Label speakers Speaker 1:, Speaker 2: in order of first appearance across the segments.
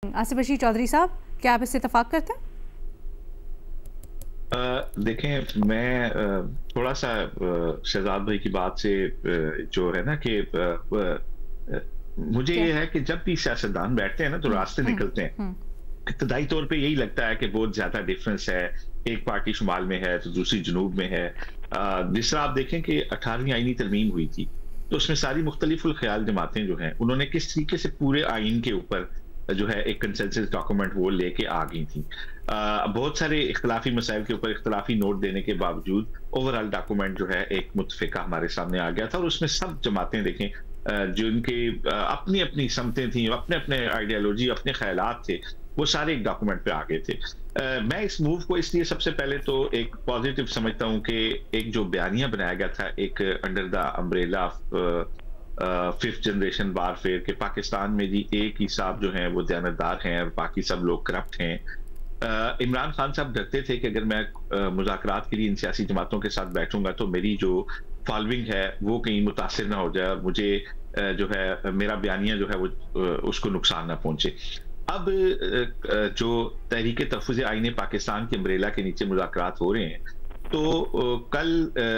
Speaker 1: आसिफ रशीद चौधरी साहब, क्या आप इससे इत्तेफाक करते हैं?
Speaker 2: देखें, मैं थोड़ा सा शहजाद भाई की बात से जो है ना कि मुझे
Speaker 1: क्या?
Speaker 2: ये है कि जब भी सियासतदान बैठते हैं ना तो रास्ते निकलते हैं। इब्तदाई तौर पे यही लगता है कि बहुत ज्यादा डिफरेंस है, एक पार्टी शुमाल में है तो दूसरी जुनूब में है। जिस तरह आप देखें कि 18वीं आईनी तरमीम हुई थी तो उसमें सारी मुख्तलिफुल ख्याल जमातें जो हैं उन्होंने किस तरीके से पूरे आइन के ऊपर जो है एक कंसेंसस डॉक्यूमेंट वो लेके आ गई थी। बहुत सारे इख्तलाफी मसाइल के ऊपर इख्तलाफी नोट देने के बावजूद ओवरऑल डॉक्यूमेंट जो है एक मुत्तफिका हमारे सामने आ गया था और उसमें सब जमातें देखें जिनके अपनी अपनी समतें थी, अपने अपने आइडियालॉजी, अपने ख्यालात थे, वो सारे एक डॉक्यूमेंट पे आ गए थे। मैं इस मूव को इसलिए सबसे पहले तो एक पॉजिटिव समझता हूँ कि एक जो बयानिया बनाया गया था एक under the umbrella fifth generation warfare के पाकिस्तान में जी एक ही साहब जो हैं वो दयानतदार हैं और बाकी सब लोग करप्ट हैं। इमरान खान साहब डरते थे कि अगर मैं मुज़ाकरात के लिए इन सियासी जमातों के साथ बैठूंगा तो मेरी जो फॉलोइंग है वो कहीं मुतासिर ना हो जाए और मुझे जो है मेरा बयानिया जो है वो उसको नुकसान ना पहुंचे। अब जो तहरीक तहफ़्फ़ुज़ आईन पाकिस्तान के अम्ब्रेला के नीचे मुज़ाकरात हो रहे हैं तो कल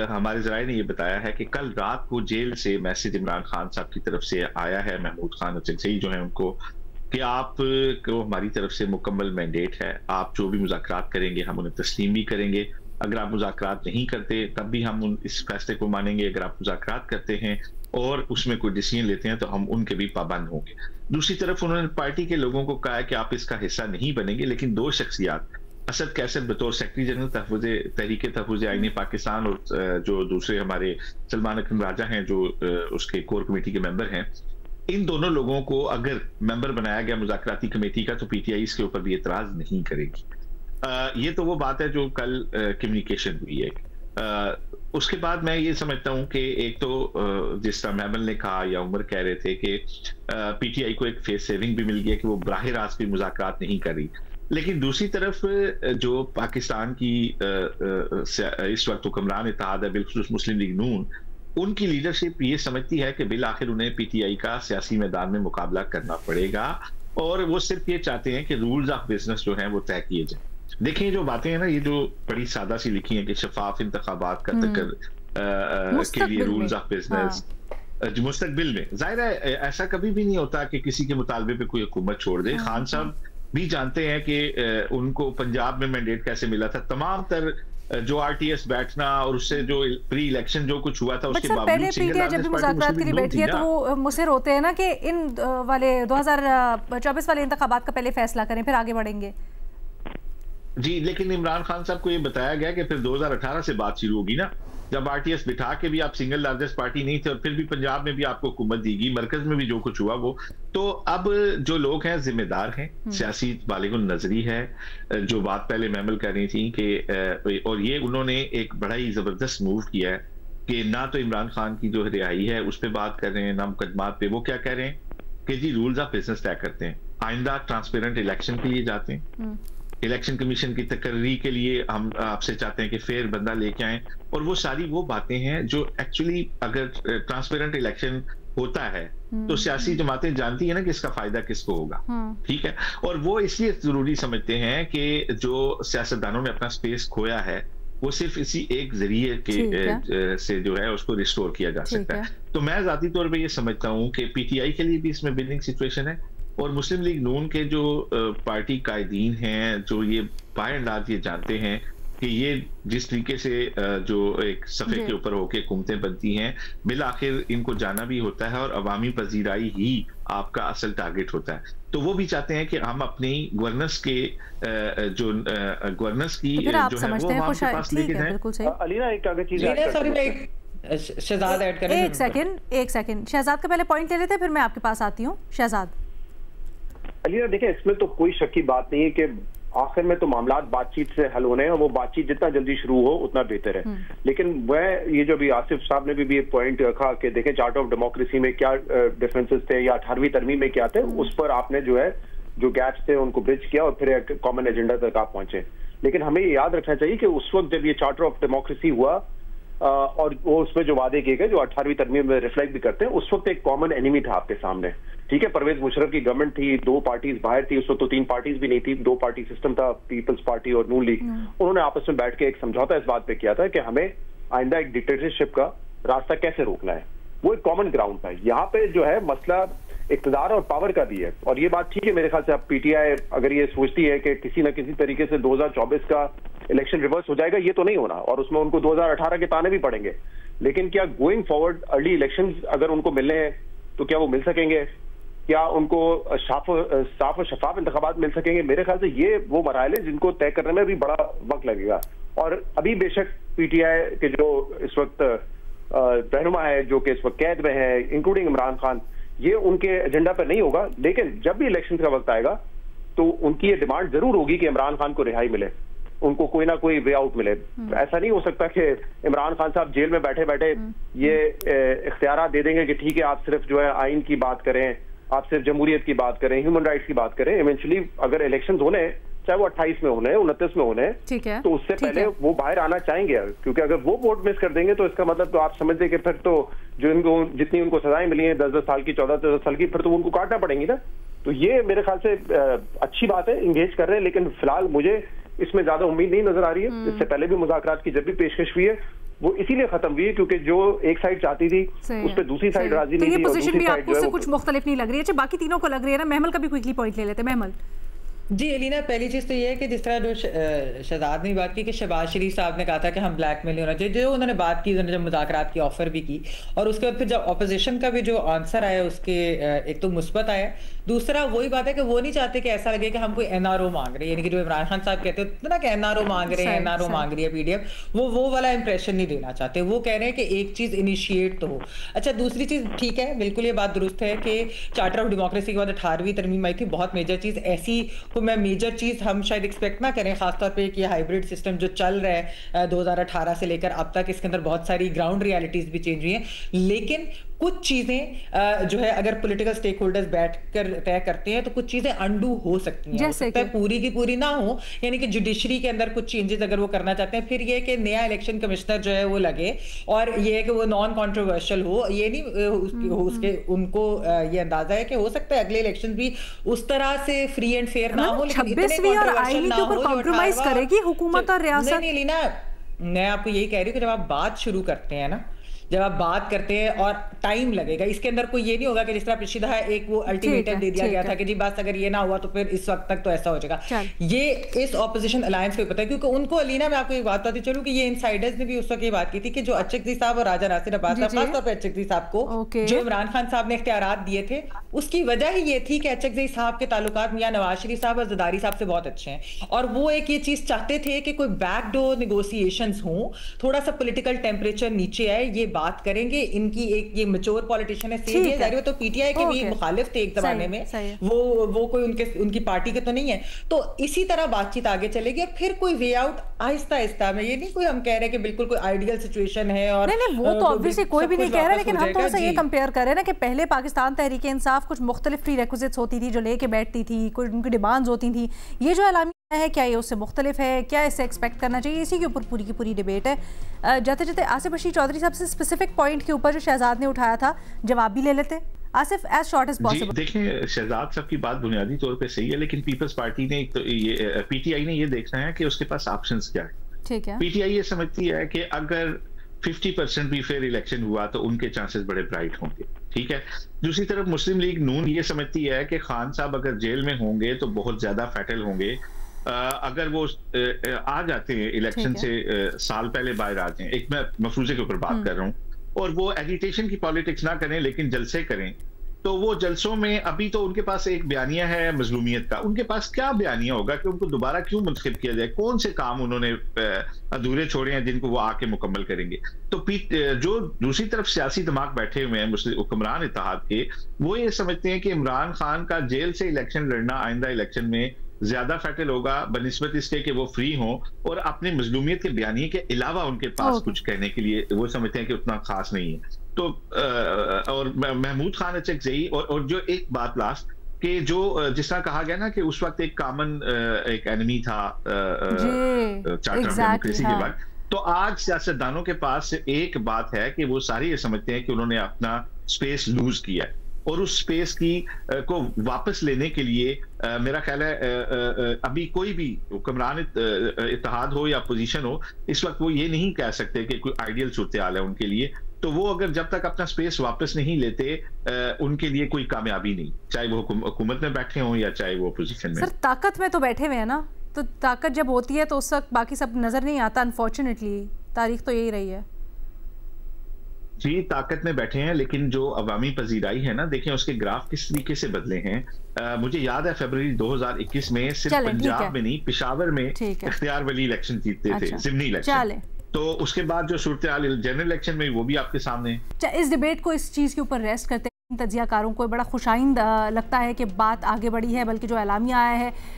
Speaker 2: हमारे ज़राए ने ये बताया है कि कल रात को जेल से मैसेज इमरान खान साहब की तरफ से आया है, महमूद खान अचलसई जो है उनको, कि आप को हमारी तरफ से मुकम्मल मैंडेट है, आप जो भी मुज़ाकरात करेंगे हम उन्हें तस्लीम भी करेंगे, अगर आप मुज़ाकरात नहीं करते तब भी हम इस फैसले को मानेंगे, अगर आप मुज़ाकरात करते हैं और उसमें कोई डिसीजन लेते हैं तो हम उनके भी पाबंद होंगे। दूसरी तरफ उन्होंने पार्टी के लोगों को कहा कि आप इसका हिस्सा नहीं बनेंगे, लेकिन दो शख्सियात असद कैसर बतौर सेक्रेटरी जनरल तहरीक तहफ़्फ़ुज़ आईन पाकिस्तान और जो दूसरे हमारे सलमान अकरम राजा हैं जो उसके कोर कमेटी के मेंबर हैं, इन दोनों लोगों को अगर मेंबर बनाया गया मुज़ाकराती कमेटी का तो पीटीआई इसके ऊपर भी एतराज नहीं करेगी। ये तो वो बात है जो कल कम्युनिकेशन हुई है। उसके बाद मैं ये समझता हूँ कि एक तो जिस तरह मैमल ने कहा या उमर कह रहे थे कि पीटीआई को एक फेस सेविंग भी मिल गया कि वो बराह रास्त भी मुज़ाकरात नहीं कर रही, लेकिन दूसरी तरफ जो पाकिस्तान की इस वक्त हुक्मरान इत्तेहाद है बिलखुसूस मुस्लिम लीग नून, उनकी लीडरशिप ये समझती है कि बिल आखिर उन्हें पीटीआई का सियासी मैदान में मुकाबला करना पड़ेगा और वो सिर्फ ये चाहते हैं कि रूल्स ऑफ बिजनेस जो हैं वो तय किए जाए। देखिए जो बातें हैं ना, ये जो बड़ी सादा सी लिखी हैं कि शफाफ इंतखाबात के लिए रूल्स ऑफ बिजनेस मुस्तकबिल में, जाहिर है ऐसा कभी भी नहीं होता कि किसी के मुतालबे पे कोई हुकूमत छोड़ दे। खान साहब भी जानते हैं कि उनको पंजाब में मैंडेट कैसे मिला था, तमाम तर जो आरटीएस बैठना और उससे जो प्री इलेक्शन जो कुछ हुआ था उसके बावजूद
Speaker 1: पहले पीटीआई जब भी मुज़ाकरात के लिए बैठी है तो वो मुसर होते हैं ना कि इन वाले 2024 वाले इंतखाबात का पहले फैसला करें फिर आगे बढ़ेंगे
Speaker 2: जी। लेकिन इमरान खान साहब को ये बताया गया कि फिर 2018 से बात शुरू होगी ना, जब आरटीएस बिठा के भी आप सिंगल लार्जेस्ट पार्टी नहीं थे और फिर भी पंजाब में भी आपको हुकूमत देगी, मरकज में भी जो कुछ हुआ वो तो अब जो लोग हैं जिम्मेदार हैं, सियासी बालिगुन नजरी है। जो बात पहले मैमल कर रही थी कि और ये उन्होंने एक बड़ा ही जबरदस्त मूव किया है कि ना तो इमरान खान की जो रिहाई है उस पर बात कर रहे हैं, ना मुकदमात पे। वो क्या कह रहे हैं कि जी रूल्स ऑफ बिजनेस तय करते हैं, आइंदा ट्रांसपेरेंट इलेक्शन के लिए जाते हैं, इलेक्शन कमीशन की तकर्री के लिए हम आपसे चाहते हैं कि फेयर बंदा लेके आए, और वो सारी वो बातें हैं जो एक्चुअली अगर ट्रांसपेरेंट इलेक्शन होता है तो सियासी जमातें जानती है ना कि इसका फायदा किसको होगा, ठीक है। और वो इसलिए जरूरी समझते हैं कि जो सियासतदानों ने अपना स्पेस खोया है वो सिर्फ इसी एक जरिए के से जो है उसको रिस्टोर किया जा सकता है। तो मैं जाती तौर पर ये समझता हूँ कि पीटीआई के लिए भी इसमें बिल्डिंग सिचुएशन है और मुस्लिम लीग नून के जो पार्टी कायदीन हैं जो ये बाय एंड लार्ज ये जानते हैं कि ये जिस तरीके से जो एक सफ़े के ऊपर होके हुकूमतें बनती हैं, बिल आखिर इनको जाना भी होता है और अवामी पजीराई ही आपका असल टारगेट होता है। तो वो भी चाहते हैं कि हम अपनी गवर्नेंस के जो गवर्नेंस की जो है वो हमारे पास लेके जाएं।
Speaker 3: अलीना एक अगर चीज
Speaker 1: शहजाद ऐड करें, एक सेकंड शहजाद का पहले पॉइंट ले लेते हैं फिर मैं आपके पास आती हूँ। शहजाद
Speaker 3: अलीना देखिए, इसमें तो कोई शक की बात नहीं है कि आखिर में तो मामला बातचीत से हल होने हैं और वो बातचीत जितना जल्दी शुरू हो उतना बेहतर है। लेकिन वह ये जो भी आसिफ साहब ने भी एक पॉइंट रखा कि देखें चार्ट ऑफ डेमोक्रेसी में क्या डिफरेंसेस थे या 18वीं तरमीम में क्या थे, उस पर आपने जो है जो गैप्स थे उनको ब्रिज किया और फिर एक कॉमन एजेंडा तक आप पहुंचे। लेकिन हमें ये याद रखना चाहिए कि उस वक्त जब ये चार्टर ऑफ डेमोक्रेसी हुआ और वो उसमें जो वादे किए गए जो 18वीं तरमीम में रिफ्लेक्ट भी करते हैं, उस वक्त एक कॉमन एनिमी था आपके सामने। ठीक है, परवेज मुशर्रफ की गवर्नमेंट थी, 2 पार्टीज बाहर थी, उस वक्त तो 3 पार्टीज भी नहीं थी, 2 पार्टी सिस्टम था, पीपल्स पार्टी और नून लीग। उन्होंने आपस में बैठ के एक समझौता इस बात पे किया था कि हमें आइंदा एक डिक्टेटरशिप का रास्ता कैसे रोकना है, वो एक कॉमन ग्राउंड था। यहाँ पे जो है मसला इक़्तिदार और पावर का भी है, और ये बात ठीक है मेरे ख्याल से। अब पीटीआई अगर ये सोचती है कि किसी न किसी तरीके से 2024 का इलेक्शन रिवर्स हो जाएगा, ये तो नहीं होना, और उसमें उनको 2018 के ताने भी पड़ेंगे, लेकिन क्या गोइंग फॉरवर्ड अर्ली इलेक्शंस अगर उनको मिलने हैं तो क्या वो मिल सकेंगे? क्या उनको साफ और शफाफ इंतखाबात मिल सकेंगे? मेरे ख्याल से ये वो मराहल है जिनको तय करने में भी बड़ा वक्त लगेगा। और अभी बेशक पीटीआई के जो इस वक्त रहनुमा है, जो कि इस वक्त कैद में है, इंक्लूडिंग इमरान खान, ये उनके एजेंडा पर नहीं होगा, लेकिन जब भी इलेक्शन का वक्त आएगा तो उनकी ये डिमांड जरूर होगी कि इमरान खान को रिहाई मिले, उनको कोई ना कोई वे आउट मिले। ऐसा नहीं हो सकता कि इमरान खान साहब जेल में बैठे बैठे ये इख्तियारात दे देंगे कि ठीक है आप सिर्फ जो है आइन की बात करें, आप सिर्फ जमहूरियत की बात करें, ह्यूमन राइट्स की बात करें। इवेंचुअली अगर इलेक्शंस होने हैं, चाहे वो 28 में होने हैं, 29 में होने हैं, तो उससे पहले वो बाहर आना चाहेंगे, क्योंकि अगर वो वोट मिस कर देंगे तो इसका मतलब तो आप समझते कि फिर तो जो इनको जितनी उनको सजाएं मिली हैं 10-10 साल की, 14-14 साल की, फिर तो उनको काटना पड़ेंगी ना। तो ये मेरे ख्याल से अच्छी बात है, इंगेज कर रहे हैं, लेकिन फिलहाल मुझे इसमें ज्यादा उम्मीद नहीं नजर आ रही है। इससे पहले भी मुज़ाकरात की जब भी पेशकश हुई है वो इसीलिए खत्म हुई है क्योंकि जो एक साइड चाहती थी उस पर दूसरी साइड राजी नहीं थी।
Speaker 1: तो ये पोजीशन भी आपको उससे कुछ मुख्तलिफ नहीं लग रही है? अच्छा, बाकी तीनों को लग रही है ना। महमल का भी क्विकली पॉइंट ले लेते हैं। महमल
Speaker 4: जी एलिना, पहली चीज़ तो ये है कि जिस तरह जो शहजाद ने बात की कि शहबाज शरीफ साहब ने कहा था कि हम ब्लैकमेल नहीं होना चाहिए, जो उन्होंने बात की, उन्होंने जब मुज़ाकरात की ऑफर भी की, और उसके बाद फिर जब अपोजिशन का भी जो आंसर आया उसके एक तो मुस्बत आया, दूसरा वही बात है कि वो नहीं चाहते कि ऐसा लगे कि हम कोई एनआरओ मांग रहे हैं, यानी कि जो इमरान खान साहब कहते हैं ना कि एनआरओ मांग रहे हैं, एनआरओ मांग रही है पीडीएफ, वो वाला इंप्रेशन नहीं देना चाहते। वो कह रहे हैं कि एक चीज़ इनिशिएट तो हो। अच्छा, दूसरी चीज़ ठीक है, बिल्कुल ये बात दुरुस्त है कि चार्टर ऑफ डेमोक्रेसी के बाद 18वीं तरमीम आई थी, बहुत मेजर चीज़, ऐसी को मैं मेजर चीज़ हम शायद एक्सपेक्ट ना करें, खासतौर पे कि हाइब्रिड सिस्टम जो चल रहा है 2018 से लेकर अब तक, इसके अंदर बहुत सारी ग्राउंड रियलिटीज भी चेंज हुई हैं, लेकिन कुछ चीजें जो है अगर पॉलिटिकल स्टेक होल्डर्स बैठकर तय करते हैं तो कुछ चीजें अंडू हो सकती हैं, हो सकता है पूरी की पूरी ना हो, यानी कि जुडिशरी के अंदर कुछ चेंजेस अगर वो करना चाहते हैं, फिर ये कि नया इलेक्शन कमिश्नर जो है वो लगे और ये है कि वो नॉन कॉन्ट्रोवर्शियल हो, ये नहीं उसके उनको ये अंदाजा है कि हो सकता है अगले इलेक्शन भी उस तरह से फ्री एंड फेयर ना हो, लेकिन इतने कॉन्ट्रोवर्शियल ना हो
Speaker 1: कॉम्प्रोमाइज करेगी हुकूमत और रियासत।
Speaker 4: नहीं लीना, मैं आपको यही कह रही हूँ कि जब आप बात शुरू करते हैं ना, जब आप बात करते हैं और टाइम लगेगा, इसके अंदर कोई ये नहीं होगा कि जिस तरह पिछली दफा एक वो अल्टीमेटम दे दिया गया था कि जी बस अगर ये ना हुआ तो फिर इस वक्त तक तो ऐसा हो जाएगा। ये इस ऑपोजिशन अलायंस को पता है, क्योंकि उनको अलीना, मैं आपको एक बात बताती चलूं कि ये इनसाइडर्स ने भी उस वक्त ये बात की थी कि जो अचकज़ई साहब और राजा नासिर अब्बास साहब, खासतौर पर अचकज़ई साहब को जो इमरान खान साहब ने इख्तियारात दिए थे, उसकी वजह ही ये थी कि अचकज़ई साहब के ताल्लुकात मियां नवाज शरीफ साहब और ज़रदारी साहब से बहुत अच्छे हैं, और वो एक ये चीज चाहते थे कि कोई बैकडोर निगोशिएशंस हों, थोड़ा सा पॉलिटिकल टेम्परेचर नीचे आए, ये बात करेंगे। इनकी एक ये मैच्योर पॉलिटिशियन है, सेम तो पीटीआई के भी मुखालिफ थे एक जमाने में, वो कोई उनकी पार्टी के तो नहीं है, तो इसी तरह बातचीत आगे चलेगी और फिर कोई वे आउट आहिस्ता आहिस्ता में, ये नहीं कोई हम कह रहे हैं कि बिल्कुल कोई आइडियल सिचुएशन है, और
Speaker 1: नहीं वो तो ऑब्वियसली कोई भी नहीं कह रहा, लेकिन हम थोड़ा सा ये कंपेयर कर रहे हैं ना कि पहले पाकिस्तान तहरीक इंसाफ कुछ मुख्तलिफ प्रीरेक्विजिट्स होती थी जो लेके बैठती थी, कुछ उनकी डिमांड्स होती थी, ये जो एलामिया है क्या ये उससे मुख्तलिफ है, क्या इससे एक्सपेक्ट करना चाहिए, इसी के ऊपर पूरी की पूरी डिबेट है। जाते जाते आसिफ रशीद चौधरी साहब से स्पेसिफिक पॉइंट के ऊपर जो शहजाद ने उठाया था जवाब भी ले लेते Asif, as short as possible.
Speaker 2: देखिए, शहजाद साहब की बात बुनियादी तौर पे सही है, लेकिन पीपल्स पार्टी ने तो ये पीटीआई ने ये देखना है कि उसके पास ऑप्शंस क्या है।
Speaker 1: ठीक है,
Speaker 2: पीटीआई ये समझती है कि अगर 50% भी फेयर इलेक्शन हुआ तो उनके चांसेस बड़े ब्राइट होंगे। ठीक है, दूसरी तरफ मुस्लिम लीग नून ये समझती है कि खान साहब अगर जेल में होंगे तो बहुत ज्यादा फैटल होंगे, अगर वो आ जाते हैं इलेक्शन से साल पहले बाहर आ जाए, एक मैं मफरूजे के ऊपर बात कर रहा हूँ, और वो एजिटेशन की पॉलिटिक्स ना करें लेकिन जलसे करें, तो वो जलसों में अभी तो उनके पास एक बयानिया है मजलूमियत का, उनके पास क्या बयानिया होगा कि उनको दोबारा क्यों मुंतखब किया जाए, कौन से काम उन्होंने अधूरे छोड़े हैं जिनको वो आके मुकम्मल करेंगे। तो जो दूसरी तरफ सियासी दिमाग बैठे हुए हैं मुस्लिम हुक्मरान इत्तेहाद के, वो ये समझते हैं कि इमरान खान का जेल से इलेक्शन लड़ना आइंदा इलेक्शन में ज्यादा फैटल होगा बनिस्बत इसके कि वो फ्री हों और अपनी मजलूमियत के बयानिए के अलावा उनके पास कुछ कहने के लिए वो समझते हैं कि उतना खास नहीं है। तो और महमूद खान अचकज़ई और जो एक बात लास्ट कि जो जिस तरह कहा गया ना कि उस वक्त एक कॉमन एक एनिमी था चार्टर ऑफ डेमोक्रेसी के बाद, तो आज सियासतदानों के पास एक बात है कि वो सारे ये समझते हैं कि उन्होंने अपना स्पेस लूज किया है, और उस स्पेस की को वापस लेने के लिए मेरा ख्याल है अभी कोई भी हुक्मरान इत्तेहाद हो या पोजीशन हो, इस वक्त वो ये नहीं कह सकते कि कोई आइडियल सूरत हाल है उनके लिए। तो वो अगर जब तक अपना स्पेस वापस नहीं लेते उनके लिए कोई कामयाबी नहीं, चाहे वो हुकूमत में बैठे हों या चाहे वो पोजीशन में।
Speaker 1: सर ताकत में तो बैठे हुए हैं ना, तो ताकत जब होती है तो उस वक्त बाकी सब नजर नहीं आता। अनफॉर्चुनेटली तारीख तो यही रही है
Speaker 2: जी, ताकत में बैठे हैं, लेकिन जो अवामी पजीराई है ना, देखें उसके ग्राफ किस तरीके से बदले हैं। मुझे याद है फरवरी 2021 में सिर्फ पंजाब में नहीं, पेशावर में इख्तियार वली इलेक्शन जीतते थे, जिमनी इलेक्शन। तो उसके बाद जो सूरत हाल जनरल इलेक्शन में वो भी आपके सामने है।
Speaker 1: इस डिबेट को इस चीज के ऊपर रेस्ट करते हैं, तजियाकारों को बड़ा खुशाइंद लगता है कि बात आगे बढ़ी है, बल्कि जो एलामिया आया है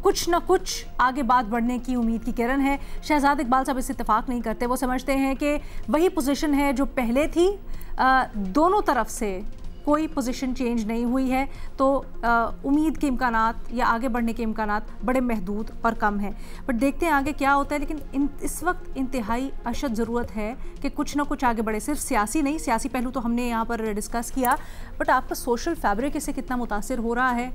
Speaker 1: कुछ ना कुछ आगे बात बढ़ने की उम्मीद की किरण है। शहजाद इकबाल साहब इससे इत्तेफाक नहीं करते, वो समझते हैं कि वही पोजीशन है जो पहले थी, दोनों तरफ से कोई पोजीशन चेंज नहीं हुई है, तो उम्मीद के इम्कानात या आगे बढ़ने के इम्कानात बड़े महदूद और कम हैं। बट देखते हैं आगे क्या होता है, लेकिन इस वक्त इंतहाई अशद ज़रूरत है कि कुछ ना कुछ आगे बढ़े। सिर्फ सियासी नहीं, सियासी पहलू तो हमने यहाँ पर डिस्कस किया, बट आपका सोशल फैब्रिक इससे कितना मुतासिर हो रहा है,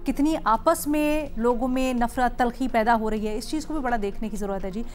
Speaker 1: कितनी आपस में लोगों में नफरत तलखी पैदा हो रही है, इस चीज़ को भी बड़ा देखने की ज़रूरत है जी।